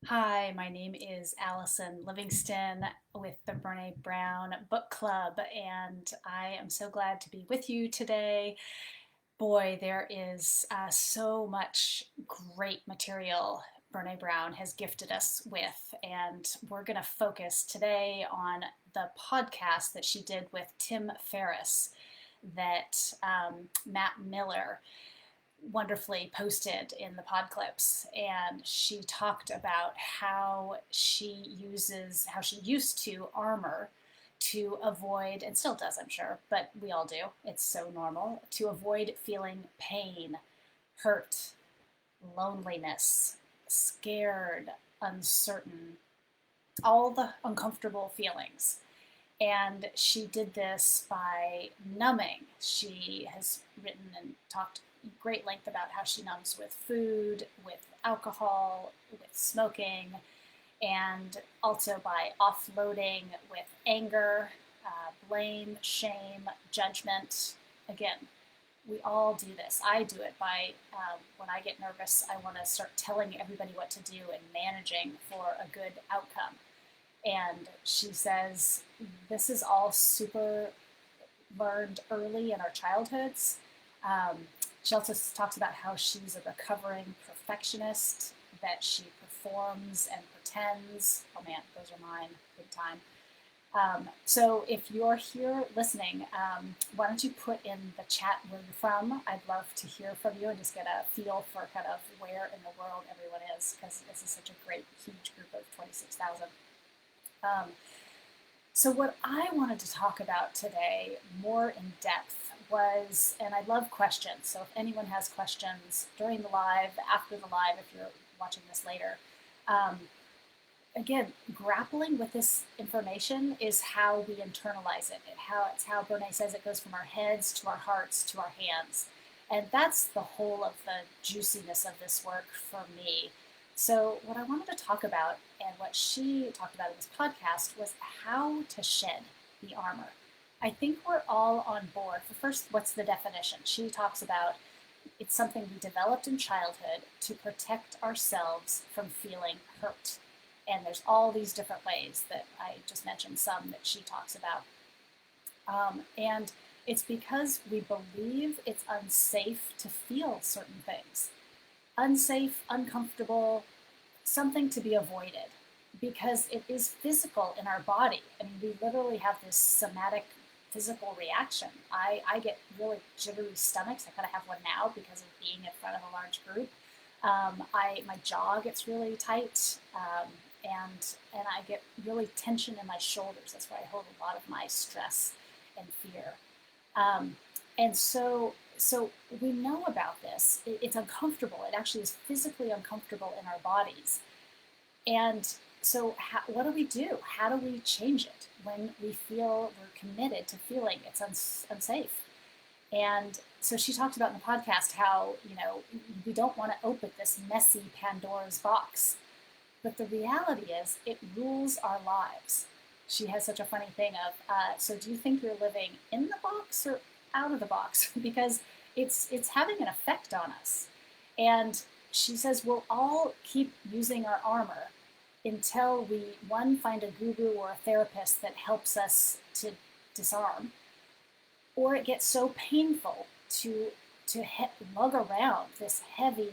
Hi, my name is Allison Livingston with the Brene Brown Book Club, and I am so glad to be with you today. Boy, there is so much great material Brene Brown has gifted us with, and we're going to focus today on the podcast that she did with Tim Ferriss that Matt Miller wonderfully posted in the pod clips, and she talked about how she used to armor to avoid, and still does, I'm sure, but we all do, it's so normal, to avoid feeling pain, hurt, loneliness, scared, uncertain, all the uncomfortable feelings. And she did this by numbing. She has written and talked great length about how she numbs with food, with alcohol, with smoking, and also by offloading with anger, blame, shame, judgment. Again, we all do this. I do it by when I get nervous, I want to start telling everybody what to do and managing for a good outcome. And she says this is all super learned early in our childhoods. Um, she also talks about how she's a recovering perfectionist, that she performs and pretends. Oh man, those are mine big time. So if you're here listening, why don't you put in the chat where you're from? I'd love to hear from you and just get a feel for kind of where in the world everyone is, because this is such a great, huge group of 26,000. Um, so what I wanted to talk about today more in depth was, and I love questions, so if anyone has questions during the live, after the live, if you're watching this later, um, again, grappling with this information is how we internalize it. It's how Brene says it goes from our heads to our hearts to our hands. And that's the whole of the juiciness of this work for me. So, what I wanted to talk about and what she talked about in this podcast was how to shed the armor. I think we're all on board. First, what's the definition? She talks about it's something we developed in childhood to protect ourselves from feeling hurt. And there's all these different ways that I just mentioned some that she talks about. And it's because we believe it's unsafe to feel certain things. Unsafe, uncomfortable, something to be avoided because it is physical in our body. I mean, we literally have this somatic physical reaction. I get really jittery stomachs. I kind of have one now because of being in front of a large group. My jaw gets really tight, and I get really tension in my shoulders. That's where I hold a lot of my stress and fear. Um, and so we know about this. It's uncomfortable. It actually is physically uncomfortable in our bodies. And so what do we do? How do we change it when we feel we're committed to feeling it's unsafe? And so she talked about in the podcast how, we don't want to open this messy Pandora's box. But the reality is it rules our lives. She has such a funny thing of, so do you think you're living in the box or out of the box? Because it's having an effect on us. And she says we'll all keep using our armor until we, one, find a guru or a therapist that helps us to disarm, or it gets so painful to lug around this heavy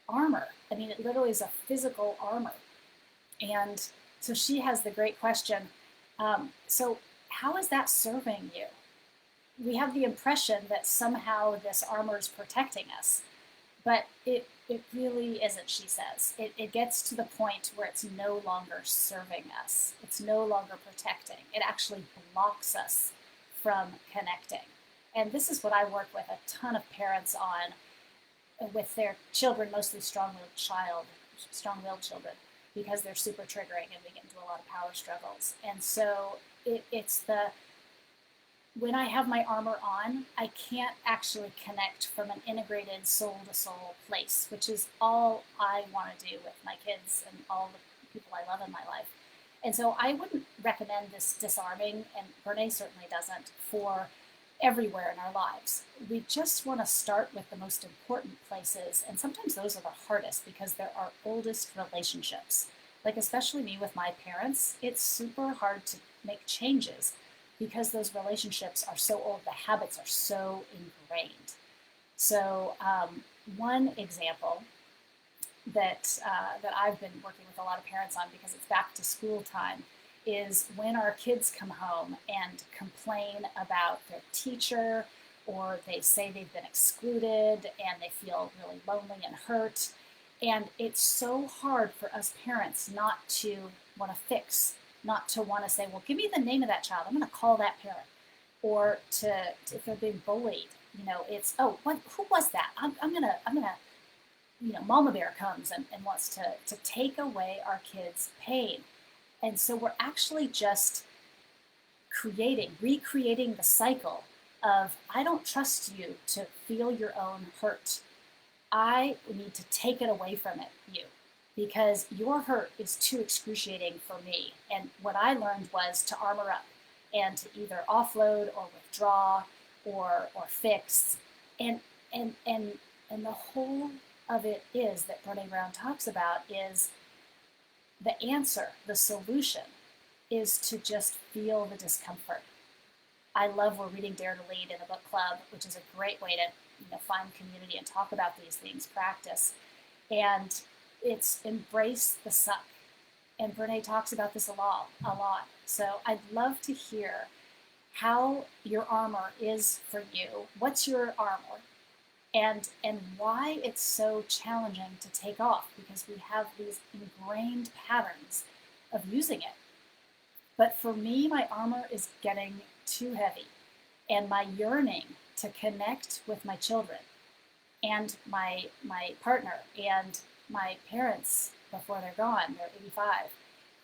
armor. I mean, it literally is a physical armor. And so she has the great question. So how is that serving you? We have the impression that somehow this armor is protecting us, but it really isn't, she says. It gets to the point where it's no longer serving us. It's no longer protecting. It actually blocks us from connecting. And this is what I work with a ton of parents on with their children, mostly strong-willed children, because they're super triggering and we get into a lot of power struggles. And so it's when I have my armor on, I can't actually connect from an integrated soul-to-soul place, which is all I want to do with my kids and all the people I love in my life. And so I wouldn't recommend this disarming, and Brene certainly doesn't, for everywhere in our lives. We just want to start with the most important places, and sometimes those are the hardest because they're our oldest relationships. Like, especially me with my parents, it's super hard to make changes because those relationships are so old, the habits are so ingrained. So, one example that I've been working with a lot of parents on because it's back to school time is when our kids come home and complain about their teacher, or they say they've been excluded and they feel really lonely and hurt. And it's so hard for us parents not to want to fix, not to want to say, well, give me the name of that child. I'm going to call that parent. Or if they're being bullied, it's, oh, who was that? Mama bear comes and wants to take away our kids' pain. And so we're actually just recreating the cycle of, I don't trust you to feel your own hurt. I need to take it away from you because your hurt is too excruciating for me. And what I learned was to armor up and to either offload or withdraw or fix. And the whole of it is that Brene Brown talks about is the answer, the solution is to just feel the discomfort. I love we're reading Dare to Lead in a book club, which is a great way to find community and talk about these things, practice. And it's embrace the suck. And Brene talks about this a lot. So I'd love to hear how your armor is for you. What's your armor? And why it's so challenging to take off, because we have these ingrained patterns of using it. But for me, my armor is getting too heavy, and my yearning to connect with my children and my partner and my parents before they're gone, they're 85,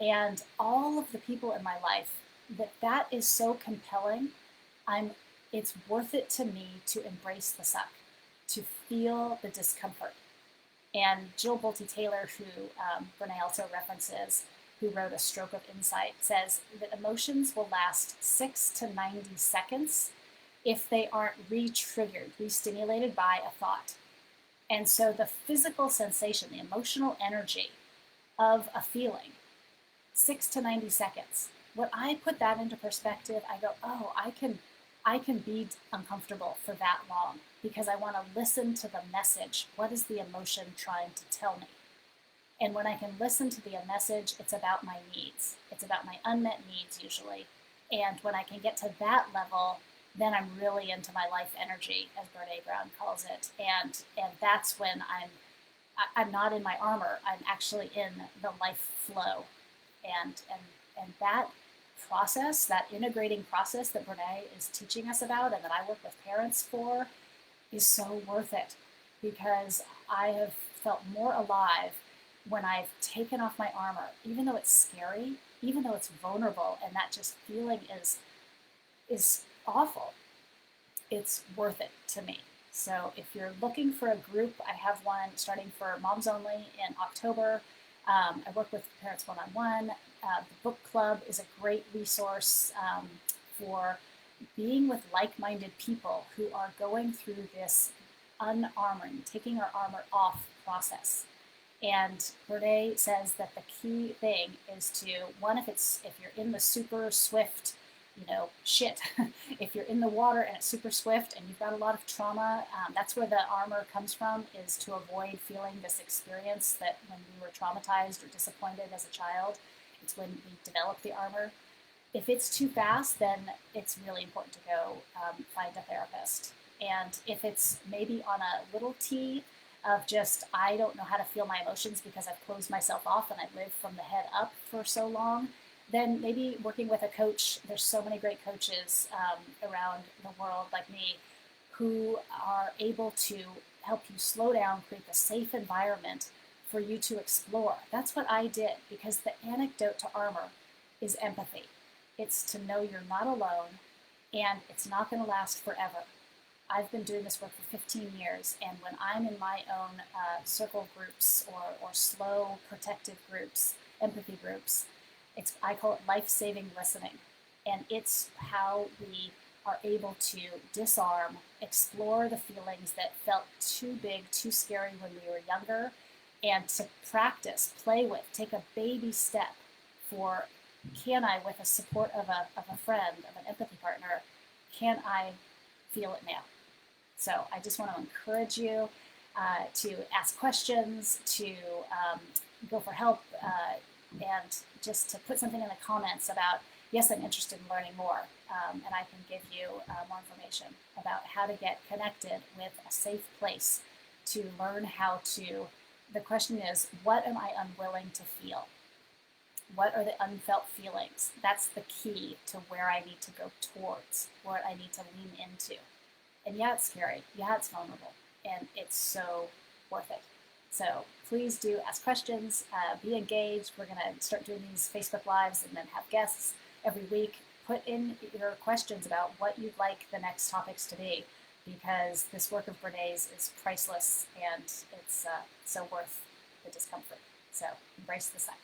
and all of the people in my life, that is so compelling. It's worth it to me to embrace the suck, to feel the discomfort. And Jill Bolte Taylor, who Brene also references, who wrote A Stroke of Insight, says that emotions will last 6 to 90 seconds if they aren't re-triggered, re-stimulated by a thought. And so the physical sensation, the emotional energy of a feeling, 6 to 90 seconds. When I put that into perspective, I go, oh, I can be uncomfortable for that long because I want to listen to the message. What is the emotion trying to tell me? And when I can listen to the message, it's about my needs. It's about my unmet needs usually. And when I can get to that level, then I'm really into my life energy, as Brene Brown calls it. And that's when I'm not in my armor. I'm actually in the life flow. And that process, that integrating process that Brene is teaching us about and that I work with parents for, is so worth it, because I have felt more alive when I've taken off my armor, even though it's scary, even though it's vulnerable, and that just feeling is awful. It's worth it to me. So if you're looking for a group, I have one starting for moms only in October. I work with parents one-on-one. The book club is a great resource for being with like-minded people who are going through this unarmoring, taking our armor off process. And Brene says that the key thing is to, one, if you're in the super swift, shit, if you're in the water and it's super swift and you've got a lot of trauma, that's where the armor comes from, is to avoid feeling this experience that when we were traumatized or disappointed as a child, it's when we develop the armor. If it's too fast, then it's really important to go find a therapist. And if it's maybe on a little T of just, I don't know how to feel my emotions because I've closed myself off and I've lived from the head up for so long, then maybe working with a coach. There's so many great coaches around the world like me who are able to help you slow down, create a safe environment for you to explore. That's what I did, because the antidote to armor is empathy. It's to know you're not alone, and it's not going to last forever. I've been doing this work for 15 years, and when I'm in my own circle groups or slow protective groups, empathy groups, I call it life-saving listening. And it's how we are able to disarm, explore the feelings that felt too big, too scary when we were younger, and to practice, play with, take a baby step for, can I, with the support of a friend, of an empathy partner, can I feel it now? So I just want to encourage you to ask questions, to go for help, and just to put something in the comments about, yes, I'm interested in learning more, and I can give you more information about how to get connected with a safe place to learn how to, the question is, what am I unwilling to feel? What are the unfelt feelings? That's the key to where I need to go towards, what I need to lean into. And yeah, it's scary. Yeah, it's vulnerable. And it's so worth it. So please do ask questions, be engaged. We're going to start doing these Facebook Lives and then have guests every week. Put in your questions about what you'd like the next topics to be, because this work of Brene's is priceless and it's so worth the discomfort. So embrace the suck.